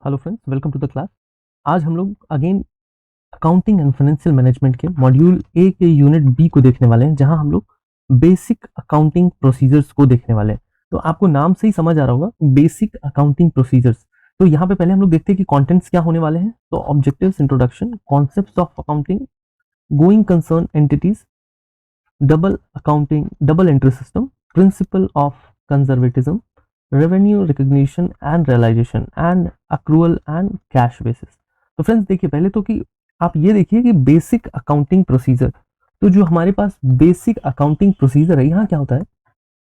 Hello friends, welcome to the class. आज हम लोग again accounting and financial management के मॉड्यूल ए के यूनिट बी को देखने वाले हैं, जहां हम लोग बेसिक अकाउंटिंग प्रोसीजर्स को देखने वाले हैं। तो आपको नाम से ही समझ आ रहा होगा, बेसिक अकाउंटिंग प्रोसीजर्स। तो यहाँ पे पहले हम लोग देखते हैं कि कंटेंट्स क्या होने वाले हैं। तो objectives, introduction, concepts of accounting, going concern entities, double accounting, double entry system, principle of conservatism, revenue recognition and realisation, and accrual and cash basis. तो फ्रेंड्स देखिए, पहले तो कि आप ये देखिए कि बेसिक अकाउंटिंग प्रोसीजर। तो जो हमारे पास बेसिक अकाउंटिंग प्रोसीजर है, यहाँ क्या होता है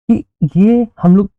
कि ये हम लोग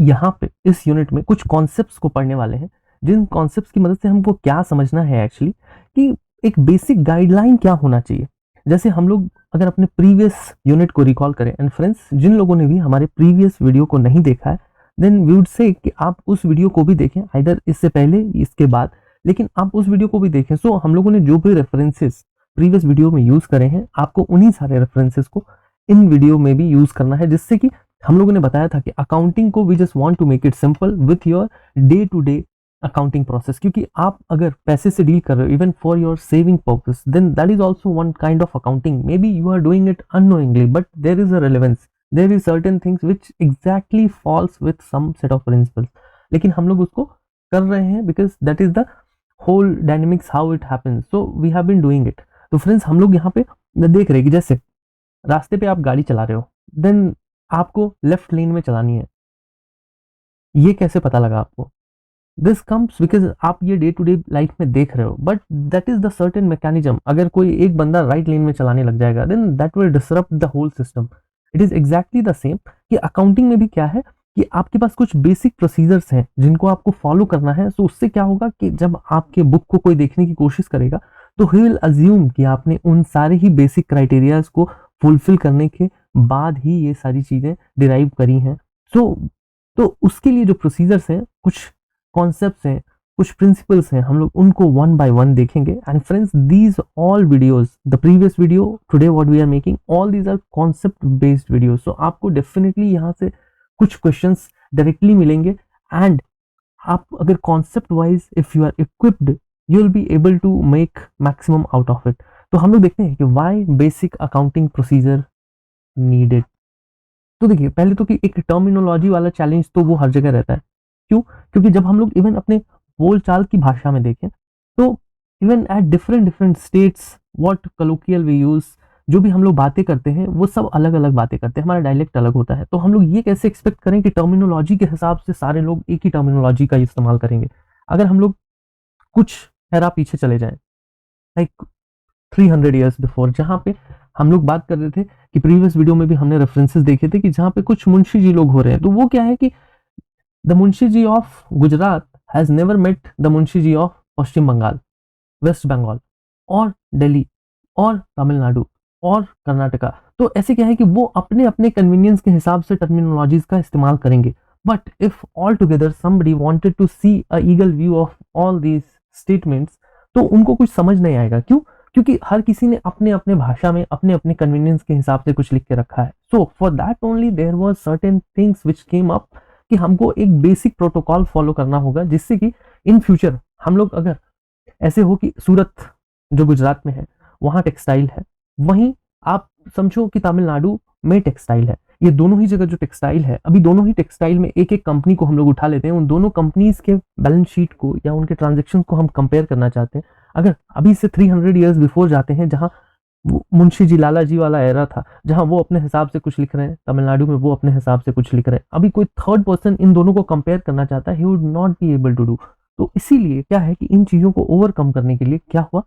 यहाँ पे इस यूनिट में कुछ कॉन्सेप्ट्स को पढ़ने वाले हैं, जिन कॉन्सेप्ट्स की मदद से हमको क्या समझना है एक्चुअली कि एक बेसिक गाइडलाइन क्या होना चाहिए। जैसे हम लोग अगर अपने प्रीवियस यूनिट को रिकॉल करें, एंड फ्रेंड्स जिन लोगों ने भी हमारे प्रीवियस वीडियो को नहीं देखा है, देन वी वुड से कि आप उस वीडियो को भी देखें, आइदर इससे पहले इसके बाद, लेकिन आप उस वीडियो को भी देखें। सो हम लोगों ने जो भी रेफरेंसेस प्रीवियस वीडियो में यूज करे हैं, आपको उन्हीं सारे रेफरेंसेस को इन वीडियो में भी यूज करना है, जिससे कि हम लोगों ने बताया था कि अकाउंटिंग को we just want to make it simple with your day to day accounting process. क्योंकि आप अगर पैसे से डील कर रहे हो even for your saving purpose, then that is also one kind of accounting. Maybe you are doing it unknowingly, but there is a relevance, there is certain things which exactly falls with some set of principles, लेकिन हम लोग उसको कर रहे हैं because that is the whole dynamics how it happens, so we have been doing it. तो friends हम लोग यहाँ पे देख रहे हैं कि जैसे रास्ते पे आप गाड़ी चला रहे हो, देन आपको लेफ्ट लेन में चलानी है। ये कैसे पता लगा आपको? दिस कम्स बिकॉज आप ये डे टू डे लाइफ में देख रहे हो, but that is the certain mechanism. अगर कोई एक बंदा राइट लेन में चलाने लग जाएगा, then that will disrupt the whole system. It is exactly the same कि अकाउंटिंग में भी क्या है कि आपके पास कुछ बेसिक प्रोसीजर्स हैं जिनको आपको फॉलो करना है। तो उससे क्या होगा कि जब आपके बुक को कोई देखने की कोशिश करेगा, तो ही विल अज्यूम कि आपने उन सारे ही बेसिक क्राइटेरियाज को फुलफिल करने के बाद ही ये सारी चीजें डिराइव करी हैं। सो तो उसके लिए जो प्रोसीजर्स हैं, कुछ कॉन्सेप्ट्स हैं, कुछ प्रिंसिपल्स हैं, हम लोग उनको वन बाय वन देखेंगे। And friends, these all videos, the previous video, today what we are making, all these are concept based videos. So आपको डेफिनेटली यहाँ से कुछ क्वेश्चंस डायरेक्टली मिलेंगे, एंड आप अगर concept wise if you are equipped, you will be able to make maximum out of it. तो हम लोग देखते हैं कि why basic accounting procedure needed. तो देखिए, पहले तो कि एक टर्मिनोलॉजी वाला चैलेंज तो वो हर जगह रहता है। क्यों? क्योंकि जब हम लोग इवन अपने बोलचाल की भाषा में देखें, तो even at different different states what colloquial we use, जो भी हम लोग बातें करते हैं वो सब अलग अलग बातें करते हैं, हमारा डायलेक्ट अलग होता है। तो हम लोग ये कैसे एक्सपेक्ट करें कि टर्मिनोलॉजी के हिसाब से सारे लोग एक ही टर्मिनोलॉजी का इस्तेमाल करेंगे? अगर हम लोग कुछ एरा पीछे चले जाएं, लाइक 300 ईयर्स बिफोर, जहाँ पे हम लोग बात कर रहे थे कि प्रीवियस वीडियो में भी हमने रेफरेंसेस देखे थे कि जहाँ पे कुछ मुंशी जी लोग हो रहे हैं। तो वो क्या है कि the Munshi ji of Gujarat has never met the Munshi ji of Paschim Bangal, west Bengal, और दिल्ली, और तमिलनाडु, और कर्नाटका। तो ऐसे क्या है कि वो अपने अपने कन्वीनियंस के हिसाब से टर्मिनोलॉजीज का इस्तेमाल करेंगे। But if all together somebody wanted to see a eagle view of all these statements, तो उनको कुछ समझ नहीं आएगा। क्यों? क्योंकि हर किसी ने अपने अपने भाषा में अपने अपने कन्वीनियंस के हिसाब से कुछ लिख के रखा है। So for that only there was certain things which came up कि हमको एक बेसिक प्रोटोकॉल फॉलो करना होगा, जिससे कि इन फ्यूचर हम लोग अगर ऐसे हो कि सूरत जो गुजरात में है वहां टेक्सटाइल है, वहीं आप समझो कि तमिलनाडु में टेक्सटाइल है, ये दोनों ही जगह जो टेक्सटाइल है, अभी दोनों ही टेक्सटाइल में एक एक कंपनी को हम लोग उठा लेते हैं, उन दोनों कंपनीज के बैलेंस शीट को या उनके ट्रांजेक्शन को हम कंपेयर करना चाहते हैं। अगर अभी से 300 ईयर्स बिफोर जाते हैं, जहां मुंशी जी लाला जी वाला एरा था, जहां वो अपने हिसाब से कुछ लिख रहे हैं, तमिलनाडु में वो अपने हिसाब से कुछ लिख रहे हैं, अभी कोई थर्ड पर्सन इन दोनों को कंपेयर करना चाहता है, he would not be able to do. तो इसीलिए क्या है कि इन चीजों को ओवरकम करने के लिए क्या हुआ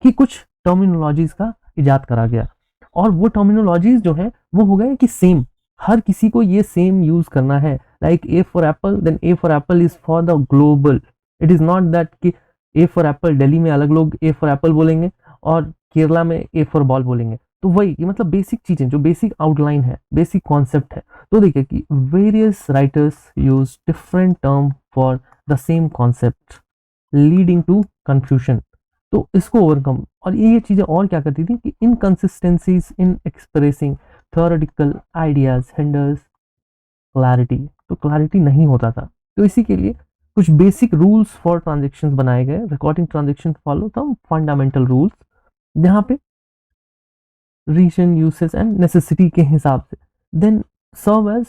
कि कुछ टर्मिनोलॉजीज का इजाद करा गया, और वो टर्मिनोलॉजीज जो है वो हो गए कि सेम, हर किसी को ये सेम यूज करना है। Like A for apple, then A for apple is for the global. It is not that कि ए फॉर एप्पल दिल्ली में अलग लोग ए फॉर एप्पल बोलेंगे और केरला में ए फॉर बॉल बोलेंगे। तो वही ये मतलब बेसिक चीजें, जो बेसिक आउटलाइन है, बेसिक कॉन्सेप्ट है। तो देखिए कि various writers use different term for the same concept, leading to confusion. तो इसको ओवरकम, और ये चीजें और क्या करती थी कि inconsistencies in expressing theoretical ideas hinders clarity. तो क्लैरिटी नहीं होता था। तो इसी के लिए कुछ बेसिक रूल्स फॉर ट्रांजेक्शन बनाए गए, recording transaction follow some fundamental rules, जहाँ पे रीजन यूसेज एंड नेसेसिटी के हिसाब से। Then serve as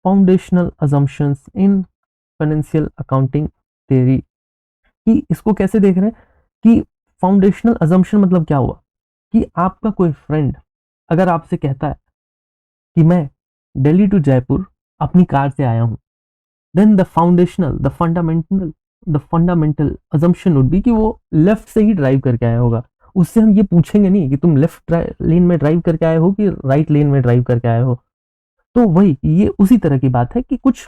foundational assumptions in financial accounting theory. कि इसको कैसे देख रहे हैं कि फाउंडेशनल अजम्पशन मतलब क्या हुआ कि आपका कोई फ्रेंड अगर आपसे कहता है कि मैं दिल्ली टू जयपुर अपनी कार से आया हूं, then the fundamental assumption would be कि वो लेफ्ट से ही ड्राइव करके आया होगा। उससे हम ये पूछेंगे नहीं कि तुम लेफ्ट लेन में ड्राइव करके आए हो कि राइट लेन में ड्राइव करके आए हो। तो वही ये उसी तरह की बात है कि कुछ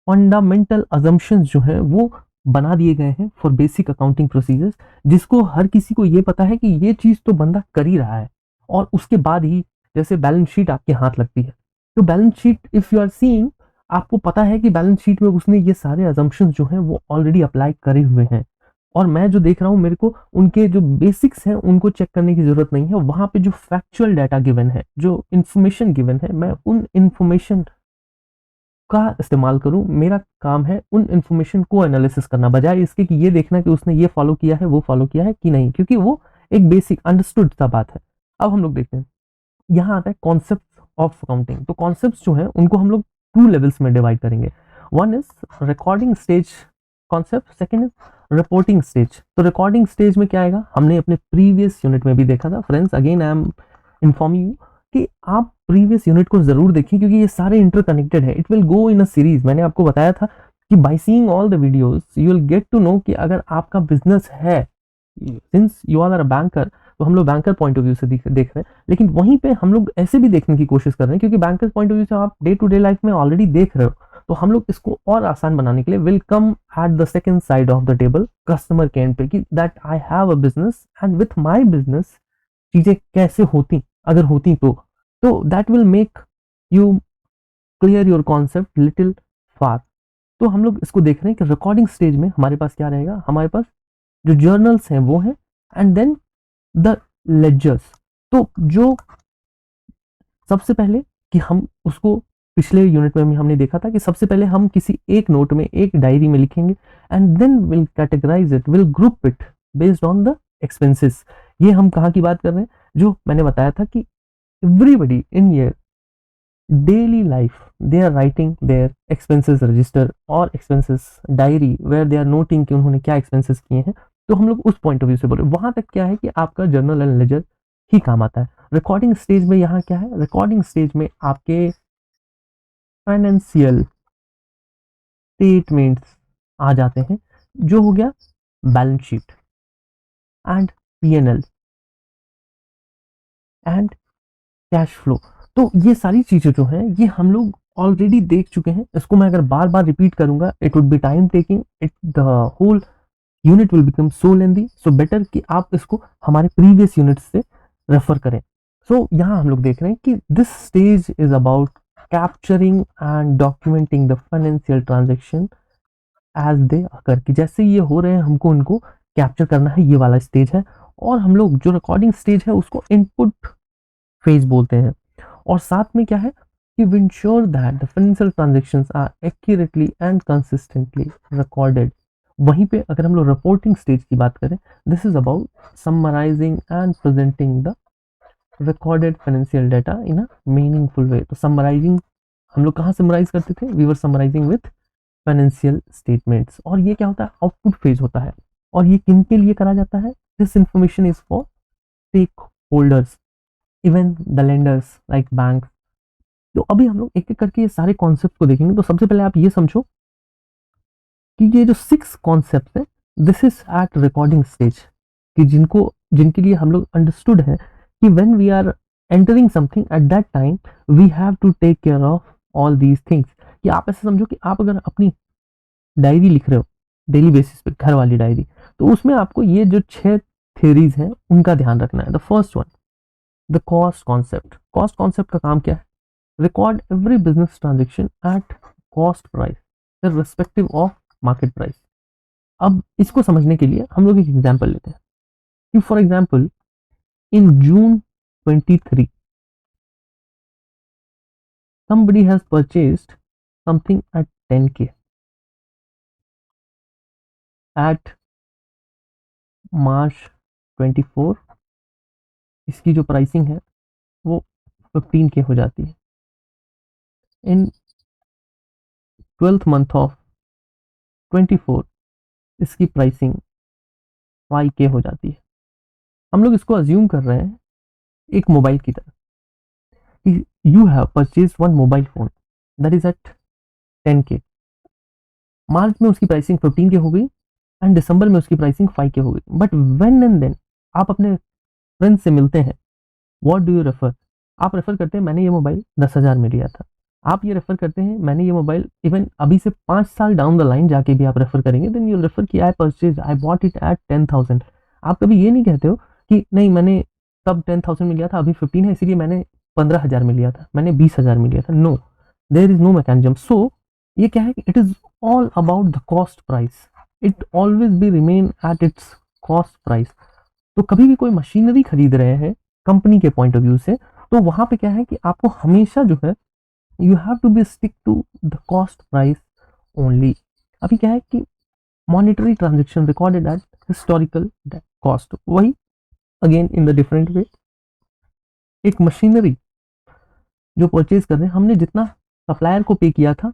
फंडामेंटल अजम्पशंस जो हैं वो बना दिए गए हैं फॉर बेसिक अकाउंटिंग प्रोसीजर्स, जिसको हर किसी को ये पता है कि ये चीज तो बंदा कर ही रहा है। और उसके बाद ही जैसे बैलेंस शीट आपके हाथ लगती है, तो balance sheet if you are seeing, आपको पता है कि बैलेंस शीट में उसने ये सारे अजम्पशंस जो हैं वो ऑलरेडी अप्लाई करे हुए हैं। और मैं जो देख रहा हूँ मेरे को उनके जो बेसिक्स हैं उनको चेक करने की जरूरत नहीं है। वहां पे जो फैक्चुअल डाटा गिवन है, जो इन्फॉर्मेशन गिवन है, मैं उन इन्फॉर्मेशन का इस्तेमाल करूं। मेरा काम है उन इन्फॉर्मेशन को एनालिसिस करना, बजाय इसके कि ये देखना कि उसने ये फॉलो किया है वो फॉलो किया है कि नहीं, क्योंकि वो एक बेसिक अंडरस्टूड सा बात है। अब हम लोग देखते हैं, यहाँ आता है कॉन्सेप्ट ऑफ अकाउंटिंग। तो कॉन्सेप्ट जो है उनको हम लोग 2 लेवल्स में डिवाइड करेंगे। One is recording stage concept, second is reporting stage. तो रिकॉर्डिंग स्टेज में क्या आएगा, हमने अपने प्रीवियस यूनिट में भी देखा था। Friends, again I am informing you कि आप प्रीवियस यूनिट को जरूर देखें, क्योंकि ये सारे इंटरकनेक्टेड है। It will go in a series. मैंने आपको बताया था कि by seeing all the videos you will get to know कि अगर आपका बिजनेस है, since you are a banker, तो हम लोग बैंकर पॉइंट ऑफ व्यू से देख रहे हैं, लेकिन वहीं पे हम लोग ऐसे भी देखने की कोशिश कर रहे हैं, क्योंकि बैंकर पॉइंट ऑफ व्यू से आप डे टू डे लाइफ में ऑलरेडी देख रहे हो। तो हम लोग इसको और आसान बनाने के लिए will come at the second side of the table, customer के एंड पे, कि that I have a business and with my business चीजें कैसे होती, अगर होती तो that will make you clear your concept little far. तो हम लोग इसको देख रहे हैं कि रिकॉर्डिंग स्टेज में हमारे पास क्या रहेगा, हमारे पास जो जर्नल्स हैं वो हैं, एंड देन द लेजर्स। तो जो सबसे पहले कि हम उसको पिछले यूनिट में भी हमने देखा था कि सबसे पहले हम किसी एक नोट में, एक डायरी में लिखेंगे, and then will categorise it, will group it based on the expenses. ये हम कहाँ की बात कर रहे हैं, जो मैंने बताया था कि everybody in year daily life they are writing their expenses register और expenses diary where they are noting कि उन्होंने क्या expenses किए हैं। तो हम लोग उस पॉइंट ऑफ व्यू से बोल रहे हैं। वहां तक क्या है कि आपका जर्नल एंड लेजर ही काम आता है। रिकॉर्डिंग स्टेज में यहाँ क्या है, रिकॉर्डिंग स्टेज में आपके फाइनेंशियल स्टेटमेंट्स आ जाते हैं, जो हो गया balance sheet and PNL and cash flow. तो ये सारी चीजें जो हैं ये हम लोग ऑलरेडी देख चुके हैं। इसको मैं अगर बार बार रिपीट करूंगा it would be time taking, it the whole unit will become so lengthy. So better कि आप इसको हमारे प्रीवियस यूनिट से रेफर करें। सो यहाँ हम लोग देख रहे हैं कि this stage is about capturing and documenting the financial transaction as they occur, कि जैसे ये हो रहे हैं हमको उनको कैप्चर करना है, ये वाला स्टेज है। और हम लोग जो रिकॉर्डिंग स्टेज है उसको इनपुट फेज बोलते हैं। और साथ में क्या है कि we ensure that the financial transactions are accurately and consistently recorded। वहीं पे अगर हम लोग रिपोर्टिंग स्टेज की बात करें, this is about summarising and presenting the recorded financial data in a meaningful way. तो समराइजिंग हम लोग कहाँ समराइज करते थे, we were summarising with financial statements. और ये क्या होता है, आउटपुट फेज होता है। और ये किन के लिए करा जाता है, this information is for stakeholders, even the lenders like bank. तो अभी हम लोग एक एक करके ये सारे कॉन्सेप्ट को देखेंगे। तो सबसे पहले आप ये समझो कि ये जो 6 कॉन्सेप्ट है, this is at recording stage, कि जिनके लिए हम लोग अंडरस्टूड है कि when we are entering something at that time we have to take care of all these things. कि आप ऐसे समझो कि आप अगर अपनी डायरी लिख रहे हो डेली बेसिस पे, घर वाली डायरी, तो उसमें आपको ये जो 6 थ्योरीज हैं उनका ध्यान रखना है। The first one, the cost concept. Cost concept का काम क्या है, record every business transaction at cost price irrespective of market price। अब इसको समझने के लिए हम लोग एक एग्जांपल लेते हैं कि for example in June 23 somebody has purchased something at 10K at March 24 इसकी जो प्राइसिंग है वो 15K हो जाती है। इन 12th मंथ ऑफ 24 इसकी प्राइसिंग 5K हो जाती है। हम लोग इसको अज्यूम कर रहे हैं एक मोबाइल की तरह कि you have purchase one mobile phone that is at 10K। March में उसकी प्राइसिंग 15K हो गई एंड दिसंबर में उसकी प्राइसिंग 5K हो गई। बट व्हेन एंड देन आप अपने फ्रेंड से मिलते हैं, व्हाट डू यू रेफर? आप रेफर करते हैं मैंने ये मोबाइल 10,000 में लिया था। आप ये रेफर करते हैं मैंने ये मोबाइल इवन अभी से 5 साल डाउन द लाइन जाके भी आप रेफर करेंगे, देन यू रेफर कि आई बॉट इट एट 10,000। आप कभी ये नहीं कहते हो कि नहीं मैंने तब 10,000 में लिया था, अभी 15 है इसीलिए मैंने 15,000 में लिया था, मैंने 20,000 में लिया था। No, there is no mechanism. So ये क्या है कि it is all about the cost price. It always be remain at its cost price. तो कभी भी कोई मशीनरी खरीद रहे हैं कंपनी के पॉइंट ऑफ व्यू से, तो वहां पे क्या है कि आपको हमेशा जो है you have to be stick to the cost price only. अभी क्या है कि monetary transaction recorded at historical cost, वही again in the different way. एक मशीनरी जो परचेज कर रहे हैं, हमने जितना सप्लायर को पे किया था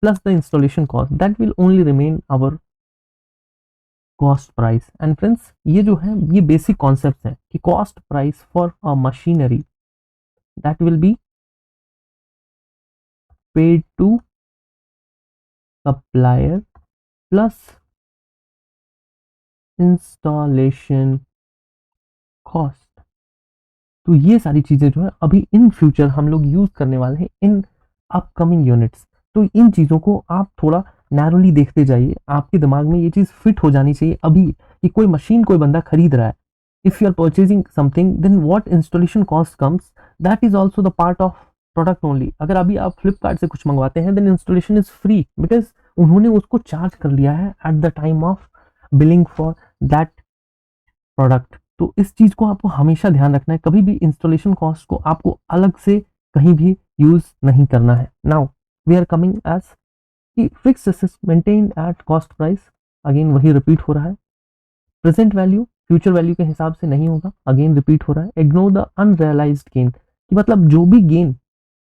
plus the installation cost, that will only remain our cost price. And friends ये जो है ये बेसिक कॉन्सेप्ट है कि cost price for a machinery that will be paid to supplier plus installation cost. तो ये सारी चीजें जो है अभी इन फ्यूचर हम लोग यूज करने वाले हैं इन अपकमिंग यूनिट्स। तो इन चीजों को आप थोड़ा नैरोली देखते जाइए, आपके दिमाग में ये चीज फिट हो जानी चाहिए अभी कि कोई मशीन कोई बंदा खरीद रहा है, if you are purchasing something then what installation cost comes, that is also the part of product only. अगर अभी आप फ्लिपकार्ट से कुछ मंगवाते हैं then installation is free because उन्होंने उसको चार्ज कर लिया है at the time of billing for that product. तो इस चीज को आपको हमेशा ध्यान रखना है, कभी भी इंस्टॉलेशन कॉस्ट को आपको अलग से कहीं भी यूज नहीं करना है। Now we are coming as कि fix assets maintain at cost price, again वही रिपीट हो रहा है। प्रेजेंट वैल्यू फ्यूचर वैल्यू के हिसाब से नहीं होगा, अगेन रिपीट हो रहा है। इग्नोर द अनरियलाइज्ड गेन, कि मतलब जो भी गेन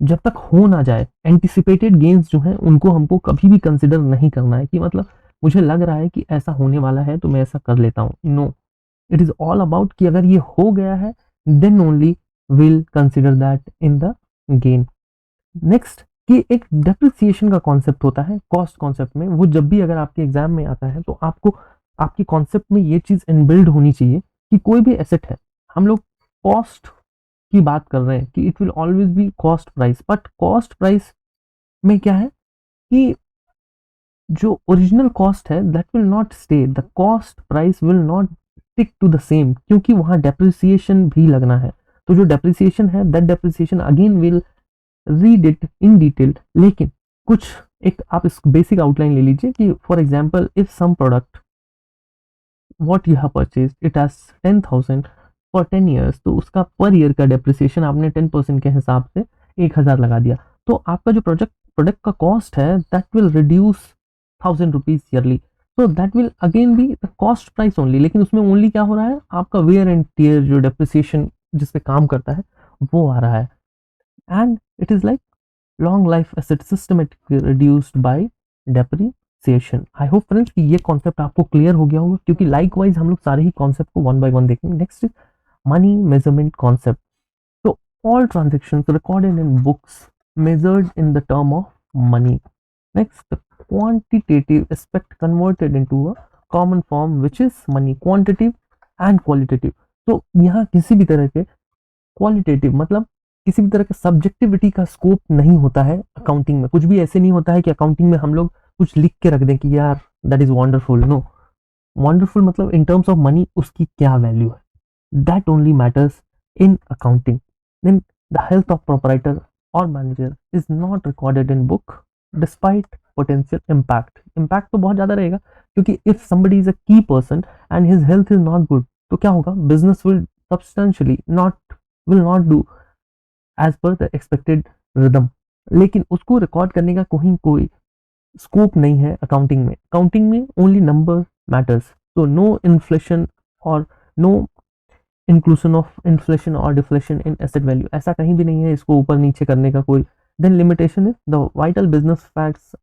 जब तक हो ना जाए, एंटिसिपेटेड गेन्स जो हैं उनको हमको कभी भी कंसिडर नहीं करना है कि मतलब मुझे लग रहा है कि ऐसा होने वाला है तो मैं ऐसा कर लेता हूँ। No, it is all about कि अगर ये हो गया है then only will consider that in the gain. Next कि एक डेप्रिसिएशन का कॉन्सेप्ट होता है कॉस्ट कॉन्सेप्ट में, वो जब भी अगर आपके एग्जाम में आता है तो आपको आपके कॉन्सेप्ट में ये चीज इनबिल्ड होनी चाहिए कि कोई भी एसेट है, हम लोग कॉस्ट की बात कर रहे हैं कि it will always be cost price, but cost price में क्या है कि जो ओरिजिनल कॉस्ट है that will not stay, the cost price will not stick to the same, क्योंकि वहां डेप्रिसिएशन भी लगना है। तो जो डेप्रिसिएशन है that depreciation again will read it in detail. लेकिन कुछ एक आप इस बेसिक आउटलाइन ले लीजिए कि for example if some product what you have purchased it has 10,000 for 10 years, तो उसका पर ईयर का डेप्रिसिएशन आपने 10% के हिसाब से 1,000 लगा दिया, तो आपका जो प्रोडक्ट का कॉस्ट है that will reduce 1,000 rupees yearly. So that will again be the cost price only, लेकिन उसमें ओनली क्या हो रहा है, आपका वेयर एंड टियर जो डेप्रिसिएशन जिस पे काम करता है वो आ रहा है। And it is like long life asset systematically reduced by depreciation. I hope friends कि ये कॉन्सेप्ट आपको क्लियर हो गया होगा, क्योंकि लाइक वाइज हम लोग सारे ही कॉन्सेप्ट को वन बाय वन देखेंगे। Next is money measurement concept. तो all transactions recorded in books measured in the term of money. Next, the quantitative aspect converted into a common form which is money, quantitative and qualitative. तो यहाँ किसी भी तरह के qualitative मतलब किसी भी तरह का सब्जेक्टिविटी का स्कोप नहीं होता है अकाउंटिंग में। कुछ भी ऐसे नहीं होता है कि अकाउंटिंग में हम लोग कुछ लिख के रख दें कि यार that is wonderful. No, wonderful मतलब इन टर्म्स ऑफ मनी उसकी क्या वैल्यू है, that only matters in accounting. Then the health of proprietor or manager is not recorded in book despite potential impact. Impact तो बहुत ज़्यादा रहेगा, क्योंकि if somebody is a key person and his health is not good, तो क्या होगा, business will substantially will not do as per the expected rhythm। लेकिन उसको रिकॉर्ड करने का कोई स्कोप नहीं है अकाउंटिंग में। अकाउंटिंग में ओनली नंबर मैटर्स, तो नो इन्फ्लेशन और नो इंक्लूजन ऑफ इन्फ्लेशन और डिफ्लेशन इन एसेट वैल्यू, ऐसा कहीं भी नहीं है इसको ऊपर नीचे करने का कोई। Then limitation is the vital business facts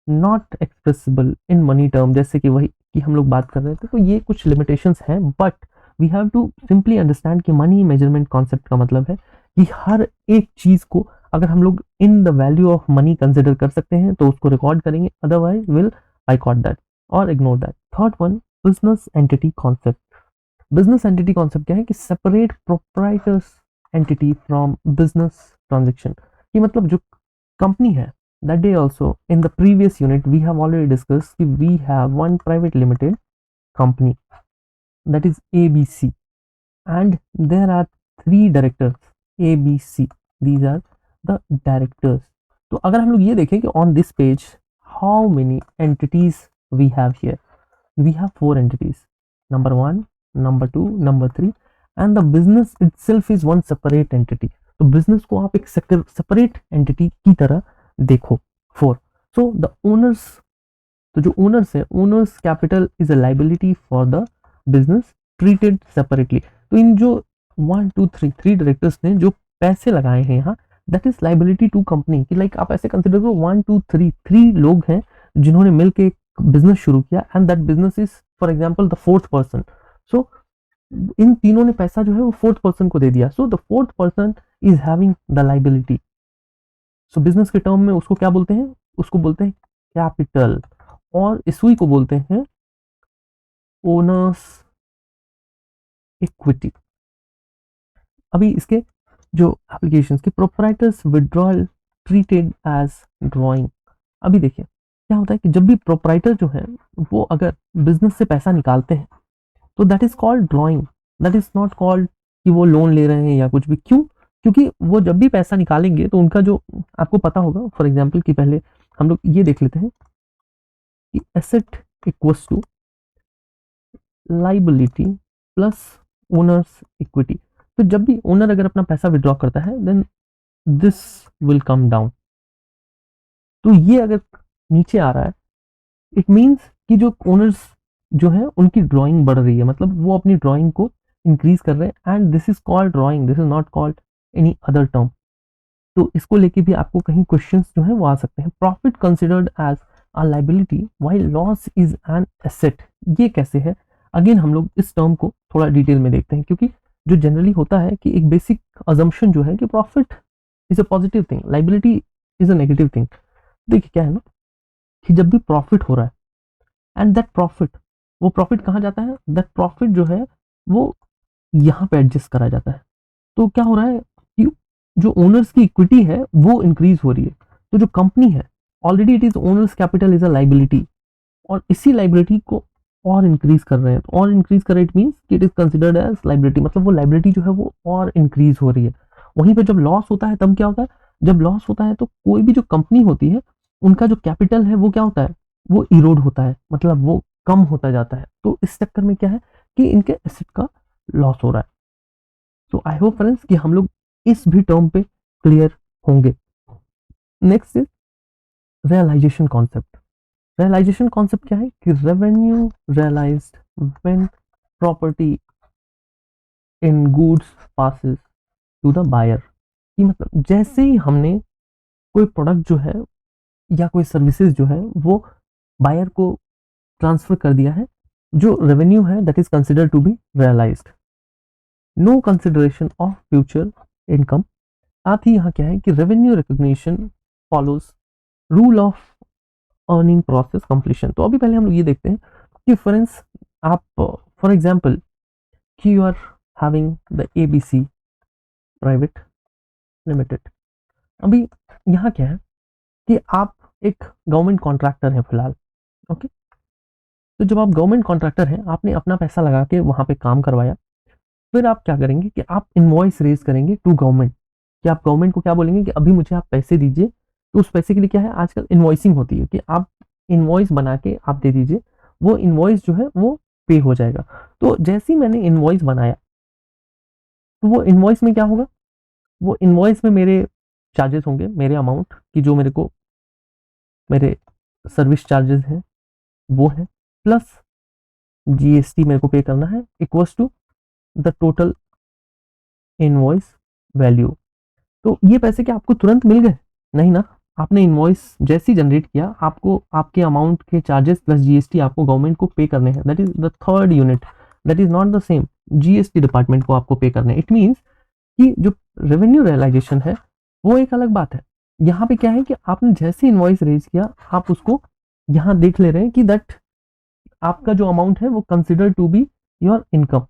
not expressible in money term, जैसे कि वही कि हम लोग बात कर रहे थे, तो ये कुछ लिमिटेशंस हैं, but we have to simply understand कि मनी मेजरमेंट कॉन्सेप्ट का मतलब है कि हर एक चीज को अगर हम लोग in the value of money consider कर सकते हैं तो उसको रिकॉर्ड करेंगे, अदरवाइज विल बाइकॉट दैट और ignore that. Third one, business entity concept. Business entity concept क्या है कि separate proprietors entity from business transaction, कि मतलब जो कंपनी है, that day also in the previous unit we have already discussed कि we have one private limited company, that is ABC, and there are three directors ABC, these are the directors। तो अगर हम लोग ये देखें कि on this page how many entities we have here, we have four entities, number one, number two, number three, and the business itself is one separate entity। तो business को आप एक सेपरेट एंटिटी की तरह देखो। फोर, सो द ओनर्स, तो जो owners है, owners capital is a liability for the business treated separately. तो इन जो one two three three directors ने जो पैसे लगाए हैं यहाँ, that is liability to company, कि लाइक आप ऐसे कंसिडर करो वन टू थ्री थ्री लोग हैं जिन्होंने मिलकर एक बिजनेस शुरू किया, and that business is for example the fourth person. So इन तीनों ने पैसा जो है वो फोर्थ पर्सन को दे दिया, so the fourth person is having the liability. So business के टर्म में उसको क्या बोलते हैं, उसको बोलते हैं कैपिटल, और इसी को बोलते हैं ओनर्स इक्विटी। अभी इसके जो एप्लीकेशंस की, proprietors withdrawal treated as drawing. अभी देखिए क्या होता है कि जब भी प्रोप्राइटर जो है वो अगर बिजनेस से पैसा निकालते हैं तो that is called drawing, that is not called कि वो लोन ले रहे हैं या कुछ भी। क्यों? क्योंकि वो जब भी पैसा निकालेंगे तो उनका जो, आपको पता होगा फॉर एग्जाम्पल कि पहले हम लोग ये देख लेते हैं कि asset equals to liability plus owners equity. तो जब भी ओनर अगर अपना पैसा विड्रॉ करता है then this will come down. तो ये अगर नीचे आ रहा है इट मीन्स कि जो ओनर्स जो है उनकी ड्राइंग बढ़ रही है, मतलब वो अपनी ड्राइंग को इंक्रीज कर रहे हैं, and this is called drawing, this is not called any other term. तो इसको लेके भी आपको कहीं क्वेश्चंस जो है वो आ सकते हैं। Profit considered as a liability while loss is an asset, ये कैसे है? अगेन हम लोग इस टर्म को थोड़ा डिटेल में देखते हैं, क्योंकि जो जनरली होता है कि एक बेसिक अजम्पशन जो है कि profit is a positive thing, liability is a negative thing. देखिए क्या है ना कि जब भी प्रॉफिट हो रहा है एंड दैट प्रॉफिट, वो प्रॉफिट कहाँ जाता है? दैट प्रॉफिट जो है वो यहाँ पे एडजस्ट करा जाता है। तो क्या हो रहा है कि जो ओनर्स की इक्विटी है वो इंक्रीज हो रही है, तो जो कंपनी है already it is owners capital is a liability, और इसी लाइबिलिटी को और इंक्रीज कर रहे हैं। तो और इंक्रीज कर रहे इट मीन्स कि it is considered as liability, मतलब वो लाइबिलिटी जो है वो और इंक्रीज हो रही है। वहीं पे जब लॉस होता है तब क्या होता है? जब लॉस होता है तो कोई भी जो कंपनी होती है उनका जो कैपिटल है वो क्या होता है? वो इरोड होता है, मतलब वो कम होता जाता है। तो इस चक्कर में क्या है कि इनके एसेट का लॉस हो रहा है। तो आई होप फ्रेंड्स कि हम लोग इस भी टर्म पे क्लियर होंगे। Next is realisation concept. Realisation concept क्या है कि revenue realised when property in goods passes to the buyer, कि मतलब जैसे ही हमने कोई प्रोडक्ट जो है या कोई सर्विसेज जो है वो बायर को ट्रांसफर कर दिया है, जो रेवेन्यू है that is considered to be realised, no consideration of future income. साथ ही यहाँ क्या है कि revenue recognition follows rule of earning process completion. तो अभी पहले हम लोग ये देखते हैं कि फ्रेंड्स आप फॉर एग्जांपल कि you are having the ABC private limited. अभी यहाँ क्या है कि आप एक गवर्नमेंट कॉन्ट्रैक्टर हैं फिलहाल, ओके। तो जब आप गवर्नमेंट कॉन्ट्रैक्टर हैं, आपने अपना पैसा लगा के वहाँ पे काम करवाया, फिर आप क्या करेंगे कि आप इनवॉइस रेज करेंगे टू गवर्नमेंट, कि आप गवर्नमेंट को क्या बोलेंगे कि अभी मुझे आप पैसे दीजिए। तो उस पैसे के लिए क्या है, आजकल इनवॉइसिंग होती है कि आप इनवॉइस बना के आप दे दीजिए, वो इनवॉइस जो है वो पे हो जाएगा। तो जैसे ही मैंने इनवॉइस बनाया तो वो इनवॉइस में क्या होगा, वो इनवॉइस में मेरे चार्जेस होंगे, मेरे अमाउंट की जो मेरे को मेरे सर्विस चार्जेस हैं वो है, प्लस जीएसटी मेरे को पे करना है, equals to the total invoice value. तो ये पैसे क्या आपको तुरंत मिल गए? नहीं ना, आपने इनवॉइस जैसे ही जनरेट किया, आपको आपके अमाउंट के चार्जेस प्लस जीएसटी आपको गवर्नमेंट को पे करने हैं। That is the third unit, that is not the same, GST department को आपको पे करने हैं। इट मीन्स कि जो रेवेन्यू रियलाइजेशन है वो एक अलग बात है। यहाँ पे क्या है कि आपने जैसे इनवॉइस रेज किया, आप उसको यहाँ देख ले रहे हैं कि दैट आपका जो अमाउंट है वो consider to be your income.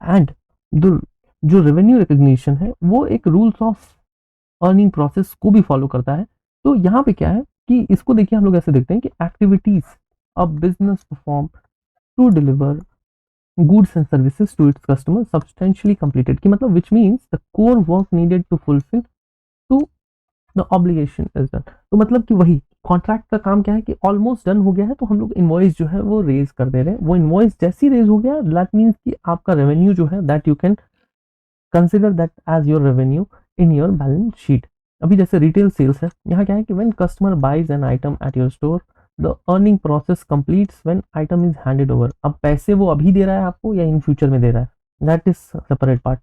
And जो रेवेन्यू रिकग्निशन है वो एक रूल्स ऑफ अर्निंग प्रोसेस को भी फॉलो करता है। तो यहाँ पे क्या है कि इसको देखिए, हम लोग ऐसे देखते हैं कि activities a business perform to deliver goods and services to its customers substantially completed, कि मतलब which means the core work needed to fulfill to the obligation is done। तो मतलब कि वही कॉन्ट्रैक्ट का काम क्या है कि ऑलमोस्ट डन हो गया है, तो हम लोग इनवॉइस जो है वो रेज कर दे रहे हैं। वो इनवॉइस जैसे ही रेज हो गया, दैट मीन्स कि आपका रेवेन्यू जो है that you can consider that as your revenue in your balance sheet. अभी जैसे रिटेल सेल्स है, यहाँ क्या है कि when customer buys an item at your store the earning process completes when item is handed over. अब पैसे वो अभी दे रहा है आपको या इन फ्यूचर में दे रहा है, that is separate part.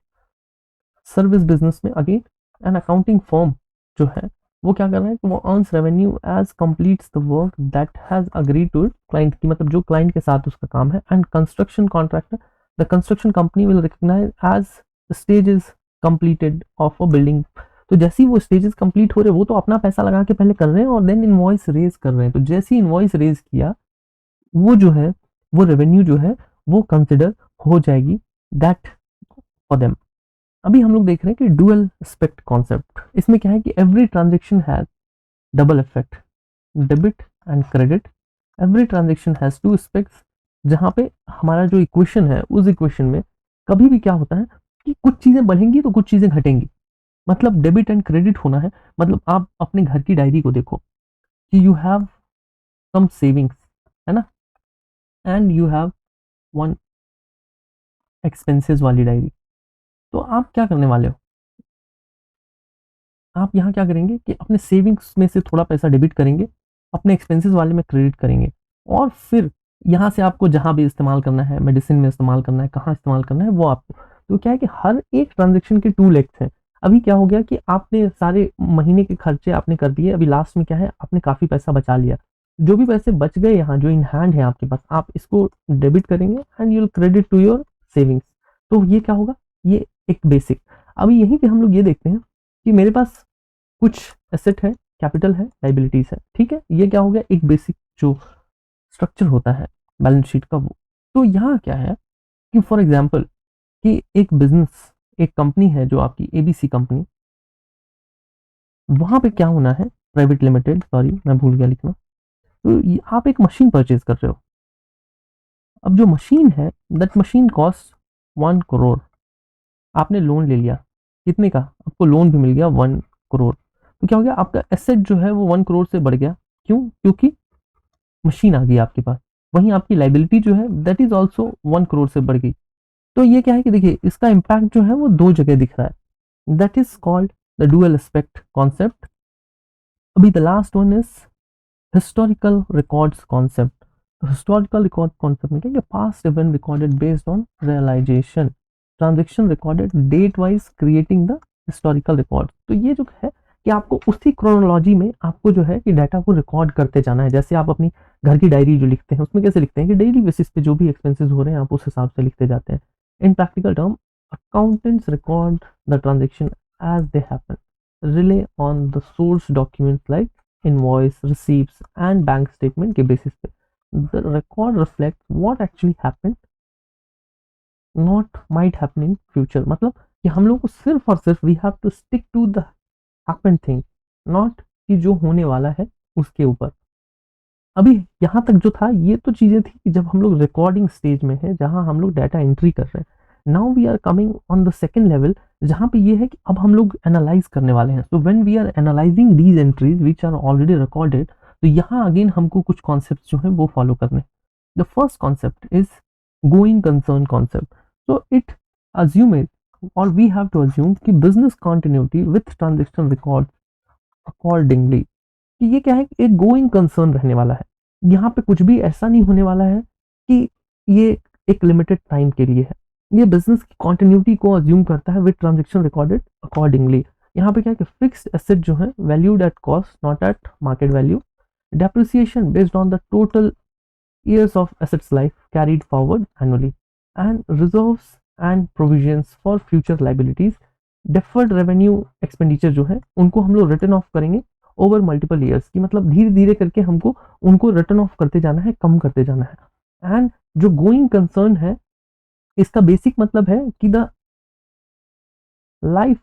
Service business में अगेन एन अकाउंटिंग फर्म जो है वो क्या कर रहा है कि वो earns revenue as completes the work that has agreed to client, की मतलब जो क्लाइंट के साथ उसका काम है। And construction contractor, the construction company will recognise as stages completed of a building. तो जैसे ही वो स्टेजेस कंप्लीट हो रहे हैं, वो तो अपना पैसा लगा के पहले कर रहे हैं और देन इनवॉइस रेज कर रहे हैं। तो जैसे ही इनवॉइस रेज किया, वो जो है वो रेवेन्यू जो है वो कंसिडर हो जाएगी दैट फॉर देम। अभी हम लोग देख रहे हैं कि डुअल एस्पेक्ट कॉन्सेप्ट। इसमें क्या है कि every transaction has double effect, debit and credit. Every transaction has two aspects, जहाँ पे हमारा जो इक्वेशन है उस इक्वेशन में कभी भी क्या होता है कि कुछ चीजें बढ़ेंगी तो कुछ चीजें घटेंगी। मतलब डेबिट एंड क्रेडिट होना है, मतलब आप अपने घर की डायरी को देखो कि यू हैव सम सेविंग्स, है ना, and you have one expenses वाली डायरी। तो आप क्या करने वाले हो, आप यहाँ क्या करेंगे कि अपने सेविंग्स में से थोड़ा पैसा डेबिट करेंगे, अपने एक्सपेंसेस वाले में क्रेडिट करेंगे, और फिर यहाँ से आपको जहाँ भी इस्तेमाल करना है, मेडिसिन में इस्तेमाल करना है, कहाँ इस्तेमाल करना है वो आपको। तो क्या है कि हर एक ट्रांजेक्शन के टू लेग्स हैं। अभी क्या हो गया कि आपने सारे महीने के खर्चे आपने कर दिए, अभी लास्ट में क्या है, आपने काफ़ी पैसा बचा लिया। जो भी पैसे बच गए यहाँ जो इन हैंड है आपके पास, आप इसको डेबिट करेंगे and you will credit to your savings. तो ये क्या होगा, ये एक बेसिक। अभी यहीं पे हम लोग ये देखते हैं कि मेरे पास कुछ एसेट है, कैपिटल है, लाइबिलिटीज है, ठीक है। ये क्या हो गया, एक बेसिक जो स्ट्रक्चर होता है बैलेंस शीट का वो। तो यहाँ क्या है कि फॉर एग्जांपल कि एक बिजनेस, एक कंपनी है जो आपकी एबीसी कंपनी, वहां पे क्या होना है, प्राइवेट लिमिटेड, सॉरी मैं भूल गया लिखना। तो आप एक मशीन परचेज कर रहे हो। अब जो मशीन है, दैट मशीन कॉस्ट 1 करोड़। आपने लोन ले लिया, कितने का, आपको लोन भी मिल गया 1 करोड़। तो क्या हो गया, आपका एसेट जो है वो 1 करोड़ से बढ़ गया। क्यों, क्योंकि मशीन आ गई आपके पास। वहीं आपकी लाइबिलिटी जो है दैट इज ऑल्सो 1 करोड़ से बढ़ गई। तो ये क्या है कि देखिए इसका इम्पैक्ट जो है वो दो जगह दिख रहा है, that is called the dual aspect concept. अभी the last one is historical records concept. Historical record concept में क्या है, past event recorded based on realisation, transaction recorded date wise creating the historical record. तो ये जो है कि आपको उसी क्रोनोलॉजी में आपको जो है कि डाटा को रिकॉर्ड करते जाना है। जैसे आप अपनी घर की डायरी जो लिखते हैं, उसमें कैसे लिखते हैं कि डेली बेसिस पे जो भी एक्सपेंसेस हो रहे हैं आप उस हिसाब से लिखते जाते हैं। इन practical term, accountants record the transaction as they happen, rely on the source documents like invoice, receipts and bank statement के basis पे। The record reflects what actually happened, not might happen in future। मतलब कि हम लोग को सिर्फ और सिर्फ we have to stick to the happened thing, not कि जो होने वाला है उसके ऊपर। अभी यहाँ तक जो था ये तो चीजें थी कि जब हम लोग रिकॉर्डिंग स्टेज में है, जहां हम लोग डाटा एंट्री कर रहे हैं। Now we are coming on the second level, जहां पे ये है कि अब हम लोग एनालाइज करने वाले हैं। So when we are analysing these entries which are already recorded, तो यहाँ अगेन हमको कुछ कॉन्सेप्ट जो है वो फॉलो करने। The first concept is going concern concept. So it assume और वी हैव टू अज्यूम कि business continuity with transaction record accordingly. कि ये क्या है, एक गोइंग कंसर्न रहने वाला है। यहाँ पे कुछ भी ऐसा नहीं होने वाला है कि ये एक लिमिटेड टाइम के लिए है। ये बिजनेस की कंटिन्यूटी को अज्यूम करता है विद ट्रांजैक्शन रिकॉर्डेड अकॉर्डिंगली। यहाँ पे क्या है कि फिक्स्ड एसेट जो है valued at cost not at market value, depreciation based on the total years of assets life carried forward annually, and reserves and provisions for future liabilities, deferred revenue expenditure जो है उनको हम लोग return of करेंगे over multiple years की, मतलब धीरे धीरे करके हमको उनको रिटर्न ऑफ करते जाना है, कम करते जाना है। एंड जो गोइंग कंसर्न है, इसका बेसिक मतलब है कि द लाइफ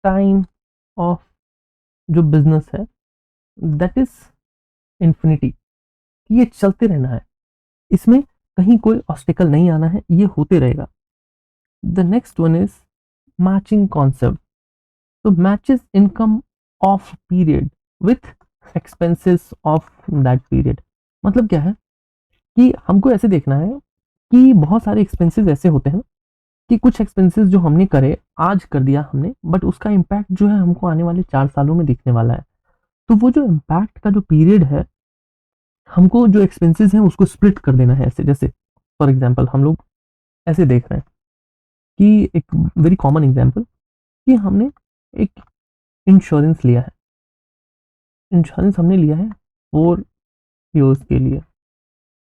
टाइम ऑफ जो बिजनेस है दैट इज इंफिनिटी, ये चलते रहना है, इसमें कहीं कोई ऑब्स्टेकल नहीं आना है, ये होते रहेगा। The next one is matching concept. तो matches income of period with expenses of that period. मतलब क्या है कि हमको ऐसे देखना है कि बहुत सारे एक्सपेंसेस ऐसे होते हैं कि कुछ एक्सपेंसेस जो हमने करे, आज कर दिया हमने, बट उसका इम्पैक्ट जो है हमको आने वाले 4 सालों में दिखने वाला है। तो वो जो इम्पैक्ट का जो पीरियड है, हमको जो एक्सपेंसेस हैं उसको स्प्लिट कर देना है ऐसे। जैसे फॉर एग्जांपल हम लोग ऐसे देख रहे हैं कि एक वेरी कॉमन एग्जांपल कि हमने एक इंश्योरेंस लिया है। इंश्योरेंस हमने लिया है 4 years के लिए।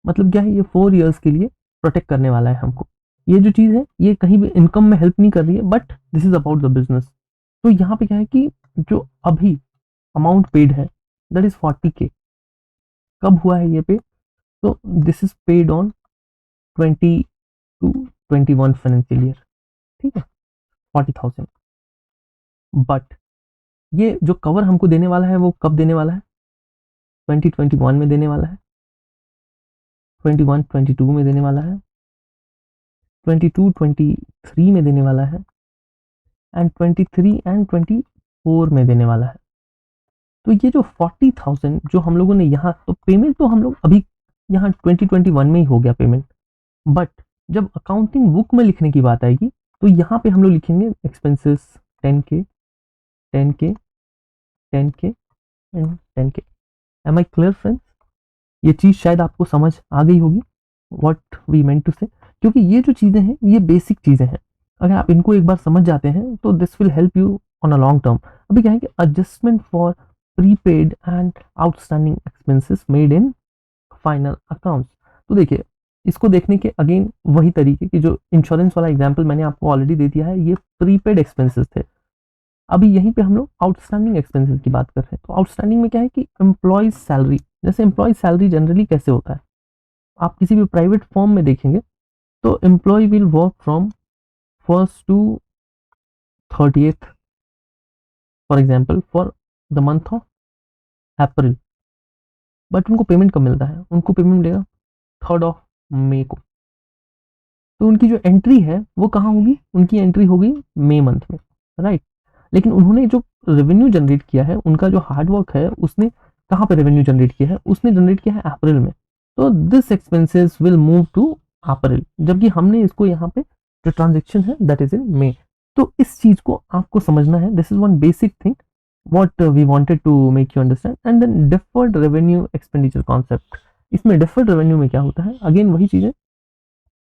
मतलब क्या है, ये 4 years के लिए प्रोटेक्ट करने वाला है हमको। ये जो चीज़ है ये कहीं भी इनकम में हेल्प नहीं कर रही है, but this is about the business. तो यहाँ पे क्या है कि जो अभी अमाउंट पेड है दैट इज 40K। कब हुआ है ये पे? तो this is paid on 20 to 21 financial year, ठीक है, 40,000। बट ये जो कवर हमको देने वाला है वो कब देने वाला है? 2021 में देने वाला है, 21-22 में देने वाला है, 22-23 में देने वाला है, एंड 23 एंड 24 में देने वाला है। तो ये जो 40,000 जो हम लोगों ने यहाँ, तो पेमेंट तो हम लोग अभी यहाँ 2021 में ही हो गया पेमेंट, बट जब अकाउंटिंग बुक में लिखने की बात आएगी तो यहाँ पे हम लोग लिखेंगे expenses 10K, 10K, 10K and 10K। Am I clear friends? ये चीज़ शायद आपको समझ आ गई होगी व्हाट वी मेंट टू से, क्योंकि ये जो चीज़ें हैं ये बेसिक चीज़ें हैं। अगर आप इनको एक बार समझ जाते हैं तो this will help you on a long term. अभी क्या है कि adjustment for prepaid and outstanding expenses made in final accounts. तो देखिए, इसको देखने के अगेन वही तरीके की जो इंश्योरेंस वाला एग्जाम्पल मैंने आपको ऑलरेडी दे दिया है, ये प्रीपेड एक्सपेंसेस थे। अभी यहीं पे हम लोग आउटस्टैंडिंग एक्सपेंसेस की बात कर रहे हैं। तो आउटस्टैंडिंग में क्या है कि एम्प्लॉयज सैलरी, जैसे एम्प्लॉयज सैलरी जनरली कैसे होता है, आप किसी भी प्राइवेट फॉर्म में देखेंगे तो employ will work from 1st to 30th, for example for the month of April. But उनको पेमेंट कब मिलता है? उनको पेमेंट मिलेगा 3rd of May को। तो उनकी जो एंट्री है वो कहाँ होगी? उनकी एंट्री होगी मई मंथ में, राइट। लेकिन उन्होंने जो रेवेन्यू जनरेट किया है, उनका जो हार्डवर्क है, उसने कहाँ पे रेवेन्यू जनरेट किया है? उसने जनरेट किया है अप्रैल में। तो this expenses will move to April, जबकि हमने इसको यहाँ पे जो ट्रांजेक्शन है दैट इज इन मे। तो इस चीज को आपको समझना है। This is one basic thing what we wanted to make you understand. And then deferred revenue expenditure concept. इसमें डिफर्ड रेवेन्यू में क्या होता है? अगेन वही चीजें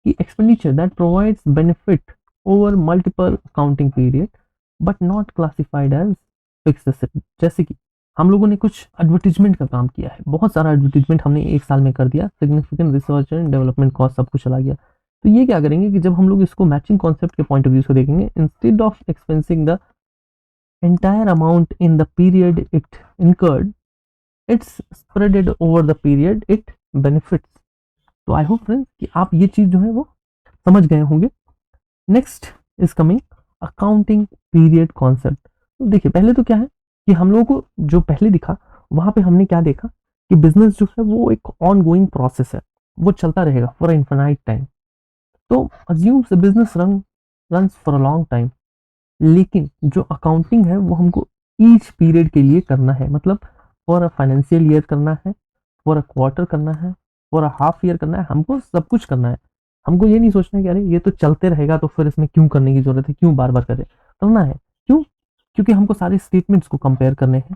कि expenditure that provides benefit over multiple accounting period but not classified as fixed asset। जैसे कि हम लोगों ने कुछ एडवर्टीजमेंट का काम किया है, बहुत सारा एडवर्टीजमेंट हमने एक साल में कर दिया, significant research and development cost सब कुछ चला गया। तो ये क्या करेंगे कि जब हम लोग इसको मैचिंग कॉन्सेप्ट के पॉइंट ऑफ व्यू से देखेंगे, instead of expensing the entire amount in the period it incurred, its spreaded over the period it benefits. तो आई होप फ्रेंड्स कि आप ये चीज़ जो है वो समझ गए होंगे। Next is coming accounting period concept. तो देखिए, पहले तो क्या है कि हम लोगों को जो पहले दिखा वहां पे हमने क्या देखा कि बिजनेस जो है वो एक ऑन गोइंग प्रोसेस है, वो चलता रहेगा फॉर इन्फिनाइट टाइम। तो अज्यूम से business runs for a long time. लेकिन जो अकाउंटिंग है वो हमको ईच पीरियड के लिए करना है, मतलब फॉर अ फाइनेंशियल ईयर करना है, फॉर अ क्वार्टर करना है, फॉर अ हाफ ईयर करना है, हमको सब कुछ करना है। हमको ये नहीं सोचना कि अरे ये तो चलते रहेगा तो फिर इसमें क्यों करने की जरूरत है, क्यों बार बार करें। करना है क्यों? क्योंकि हमको सारे स्टेटमेंट्स को कंपेयर करने हैं,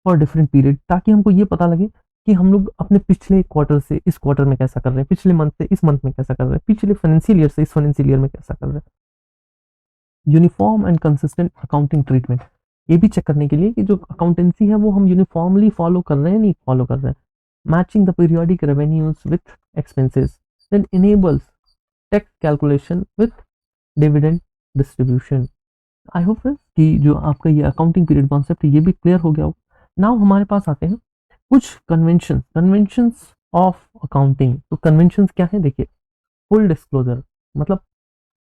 फॉर डिफरेंट पीरियड, ताकि हमको ये पता लगे कि हम लोग अपने पिछले क्वार्टर से इस क्वार्टर में कैसा कर रहे हैं, पिछले मंथ से इस मंथ में कैसा कर रहे हैं, पिछले फाइनेंशियल ईयर से इस फाइनेंशियल ईयर में कैसा कर रहे हैं। Uniform and consistent accounting treatment, ये भी चेक करने के लिए कि जो अकाउंटेंसी है वो हम यूनिफॉर्मली फॉलो कर रहे हैं नहीं फॉलो कर रहे हैं। Matching the periodic revenues with expenses, then enables tax calculation with dividend distribution. I hope friends कि जो आपका ये अकाउंटिंग पीरियड कॉन्सेप्ट है ये भी क्लियर हो गया हो। नाउ हमारे पास आते हैं कुछ कन्वेंशंस ऑफ अकाउंटिंग। तो कन्वेंशंस क्या है, देखिए, फुल डिस्क्लोजर, मतलब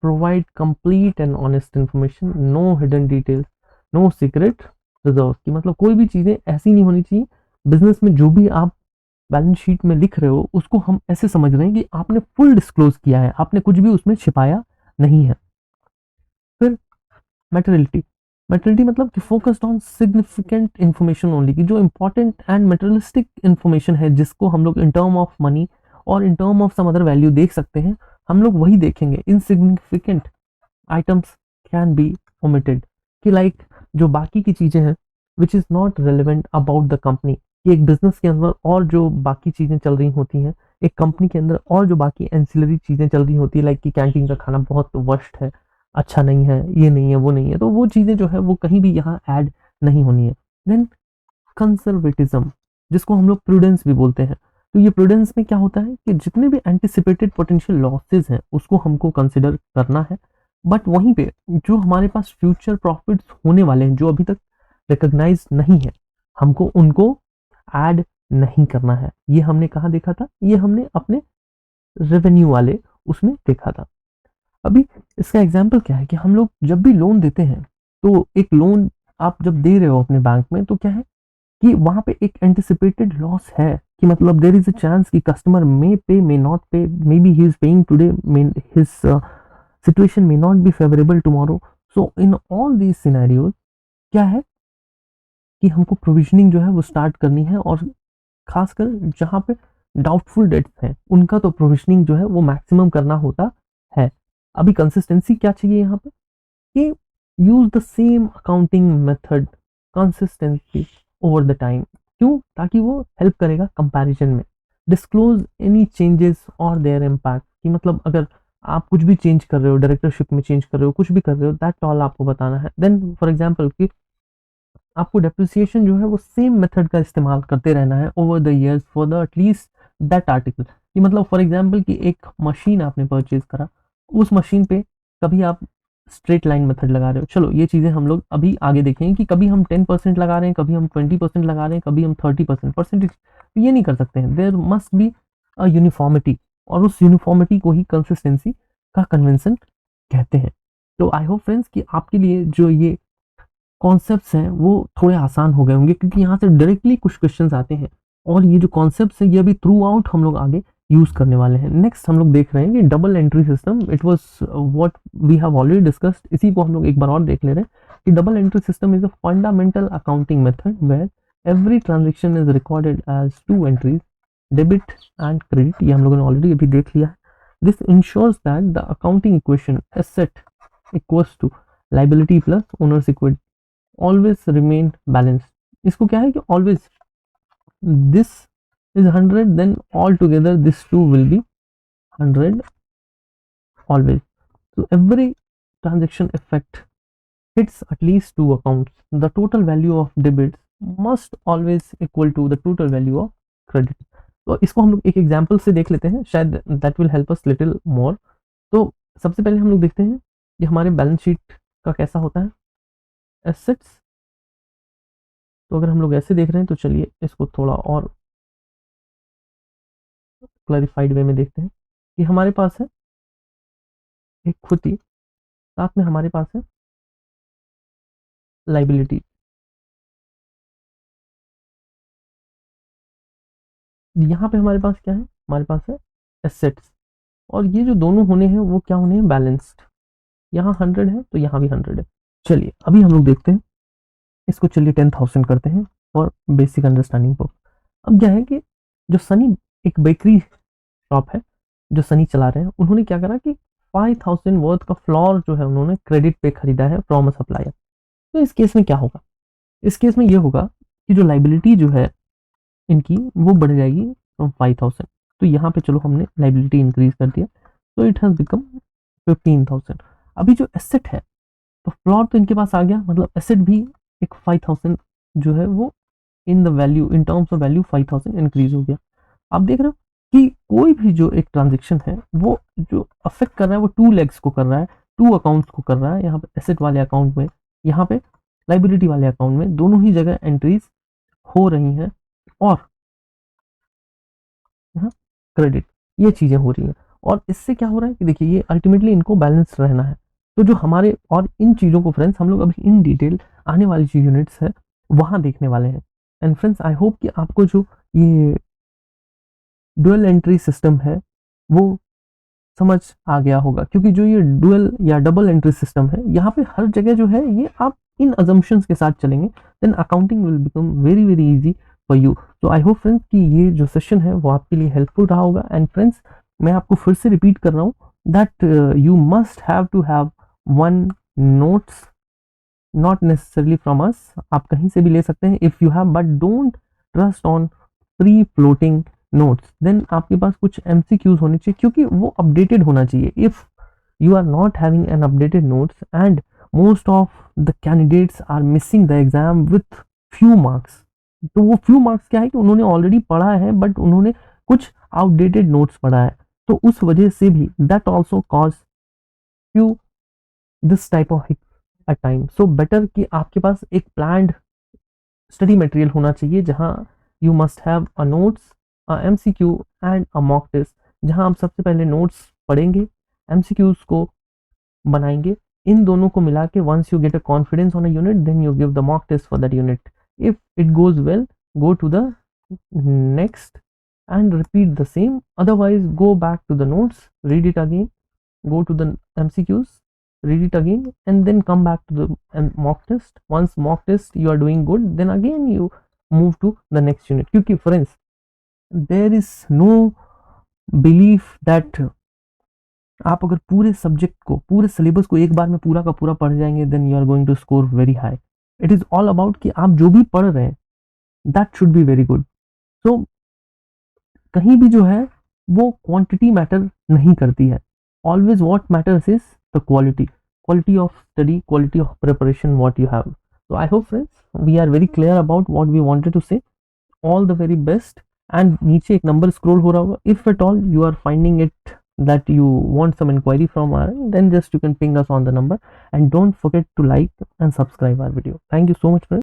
provide complete and honest information, no hidden details, no secret reserve, की मतलब कोई भी चीजें ऐसी नहीं होनी चाहिए। बिजनेस में जो भी आप बैलेंस शीट में लिख रहे हो उसको हम ऐसे समझ रहे हैं कि आपने फुल डिस्क्लोज किया है, आपने कुछ भी उसमें छिपाया नहीं है। फिर मेटेरियलिटी, मेटेरियलिटी मतलब कि focused on significant information only, की जो इंपॉर्टेंट एंड मेटेरियलिस्टिक इन्फॉर्मेशन है जिसको हम लोग इन टर्म ऑफ मनी और in term of some other value देख सकते हैं, हम लोग वही देखेंगे। Insignificant items can be omitted, कि लाइक जो बाकी की चीजें हैं which is not relevant about the company, कि एक बिजनेस के अंदर और जो बाकी चीजें चल रही होती हैं, एक कंपनी के अंदर और जो बाकी एंसिलरी चीजें चल रही होती है, लाइक कि कैंटीन का खाना बहुत वर्स्ट है, अच्छा नहीं है, ये नहीं है, वो नहीं है, तो वो चीजें जो है वो कहीं भी यहाँ ऐड नहीं होनी है। देन कंजर्वेटिज्म, जिसको हम लोग प्रूडेंस भी बोलते हैं। तो ये प्रूडेंस में क्या होता है कि जितने भी एंटिसिपेटेड पोटेंशियल लॉसेस हैं उसको हमको कंसिडर करना है, बट वहीं पे जो हमारे पास फ्यूचर प्रॉफिट्स होने वाले हैं जो अभी तक रिकॉग्नाइज नहीं है, हमको उनको ऐड नहीं करना है। ये हमने कहाँ देखा था, ये हमने अपने रेवेन्यू वाले उसमें देखा था। अभी इसका एग्जाम्पल क्या है कि हम लोग जब भी लोन देते हैं, तो एक लोन आप जब दे रहे हो अपने बैंक में, तो क्या है कि वहां पे एक एंटिसिपेटेड लॉस है, कि मतलब देयर इज अ चांस कि कस्टमर मे पे मे नॉट पे, may be he is paying today, may his situation may not be favourable tomorrow. So in all these scenarios क्या है कि हमको प्रोविजनिंग जो है वो स्टार्ट करनी है, और खासकर जहाँ पे डाउटफुल डेट्स हैं उनका तो प्रोविजनिंग जो है वो मैक्सिमम करना होता है। अभी कंसिस्टेंसी क्या चाहिए यहाँ पे कि use the same accounting method consistently over the time. क्यों? ताकि वो हेल्प करेगा कंपैरिजन में। डिस्क्लोज एनी चेंजेस और देयर इम्पैक्ट, कि मतलब अगर आप कुछ भी चेंज कर रहे हो, डायरेक्टरशिप में चेंज कर रहे हो, कुछ भी कर रहे हो, दैट ऑल आपको बताना है। देन फॉर एग्जांपल कि आपको डेप्रिसिएशन जो है वो सेम मेथड का इस्तेमाल करते रहना है over the years for the at least that article. कि मतलब फॉर एग्जांपल कि एक मशीन आपने परचेज करा, उस मशीन पे कभी आप स्ट्रेट लाइन मेथड लगा रहे हो, चलो ये चीज़ें हम लोग अभी आगे देखेंगे कि कभी हम 10% लगा रहे हैं, कभी हम 20% लगा रहे हैं, कभी हम 30% परसेंटेज, तो ये नहीं कर सकते हैं। There must be a uniformity, और उस यूनिफॉर्मिटी को ही कंसिस्टेंसी का कन्वेंशन कहते हैं। तो आई होप फ्रेंड्स कि आपके लिए जो ये कॉन्सेप्ट्स हैं वो थोड़े आसान हो गए होंगे, क्योंकि यहाँ से डायरेक्टली कुछ क्वेश्चंस आते हैं, और ये जो कॉन्सेप्ट्स हैं ये अभी थ्रू आउट हम लोग आगे यूज करने वाले हैं। नेक्स्ट हम लोग देख रहे हैं कि double entry system, it was what we have already discussed, इसी को हम लोग एक बार और देख ले रहे हैं कि double entry system is a fundamental accounting method where every transaction is recorded as two entries, debit and credit. ये हम लोगों ने ऑलरेडी अभी देख लिया है। This ensures that the accounting equation asset equals to liability plus owners equity always remain balance. इसको क्या है कि always this is 100, then all together this two will be 100 always. So every transaction effect hits at least two accounts. The total value of debits must always equal to the total value of credit. तो इसको हम लोग एक example से देख लेते हैं, शायद that will help us little more. तो सबसे पहले हम लोग देखते हैं कि हमारे बैलेंस शीट का कैसा होता है एसेट्स। तो अगर हम लोग ऐसे देख रहे हैं तो चलिए इसको थोड़ा और क्लैरिफाइड वे में देखते हैं कि हमारे पास है इक्विटी, साथ में हमारे पास है लाइबिलिटी। यहाँ पे हमारे पास क्या है, हमारे पास है एसेट्स, और ये जो दोनों होने हैं वो क्या होने हैं, बैलेंस्ड। यहाँ 100 है तो यहाँ भी 100 है। चलिए अभी हम लोग देखते हैं इसको, चलिए 10,000 करते हैं और बेसिक अंडरस्टैंडिंग को। अब क्या है कि जो सनी एक बेकरी शॉप है जो सनी चला रहे हैं, उन्होंने क्या करा कि 5,000 वर्थ का फ्लोर जो है उन्होंने क्रेडिट पे खरीदा है फ्रॉम अ सप्लायर। तो इस केस में क्या होगा, इस केस में ये होगा कि जो लाइबिलिटी जो है इनकी वो बढ़ जाएगी फ्रॉम 5000। तो यहाँ पे चलो हमने लाइबिलिटी इंक्रीज कर दिया, तो इट हैज़ बिकम 15,000। अभी जो एसेट है, तो प्लॉट तो इनके पास आ गया, मतलब एसेट भी एक 5000 जो है वो in the value, in terms of value 5000 increase हो गया। आप देख रहे हो कि कोई भी जो एक ट्रांजेक्शन है वो जो अफेक्ट कर रहा है वो टू लेग्स को कर रहा है, टू अकाउंट्स को कर रहा है। यहाँ पे एसेट वाले अकाउंट में, यहाँ पे लाइबिलिटी वाले अकाउंट में, दोनों ही जगह एंट्रीज हो रही हैं और यहाँ क्रेडिट, ये चीजें हो रही हैं। और इससे क्या हो रहा है कि देखिए ये अल्टीमेटली इनको बैलेंस रहना है। तो जो हमारे, और इन चीज़ों को फ्रेंड्स हम लोग अभी इन डिटेल आने वाली जो यूनिट्स है वहाँ देखने वाले हैं। एंड फ्रेंड्स आई होप कि आपको जो ये डुअल एंट्री सिस्टम है वो समझ आ गया होगा, क्योंकि जो ये डुअल या डबल एंट्री सिस्टम है यहाँ पे हर जगह जो है ये आप इन अजम्पशंस के साथ चलेंगे, then accounting will become very very easy for you. तो आई होप फ्रेंड्स कि ये जो सेशन है वो आपके लिए हेल्पफुल रहा होगा। एंड फ्रेंड्स मैं आपको फिर से रिपीट कर रहा हूँ that you must have to have one notes, not necessarily from us, आप कहीं से भी ले सकते हैं if you have, but don't trust on free floating notes. Then आपके पास कुछ MCQs होने चाहिए, क्योंकि वो अपडेटेड होना चाहिए। If you are not having an updated notes and most of the candidates are missing the exam with few marks, तो वो few marks क्या है कि उन्होंने ऑलरेडी पढ़ा है बट उन्होंने कुछ आउटडेटेड नोट्स पढ़ा है, तो उस वजह से भी that also cause you this type of at time। so better कि आपके पास एक planned स्टडी मटेरियल होना चाहिए जहां you must have a notes, a MCQ and a mock test, जहां आप सबसे पहले नोट्स पढ़ेंगे, MCQs को बनाएंगे, इन दोनों को मिला के once you get a confidence on a unit then you give the mock test for that unit. If it goes well go to the next and repeat the same, otherwise go back to the notes, read it again, go to the MCQs, read it again, and then come back to the mock test. Once mock test you are doing good, then again you move to the next unit, क्योंकि friends there is no belief that आप अगर पूरे subject को, पूरे syllabus को एक बार में पूरा का पूरा पढ़ जाएंगे then you are going to score very high. It is all about कि आप जो भी पढ़ रहे हैं that should be very good. So कहीं भी जो है वो क्वांटिटी मैटर नहीं करती है, always what matters is the quality, quality of study, quality of preparation what you have. So I hope friends we are very clear about what we wanted to say. All the very best. And नीचे एक number scroll हो रहा होगा, if at all you are finding it that you want some inquiry from our end, then just you can ping us on the number, and don't forget to like and subscribe our video. Thank you so much friends.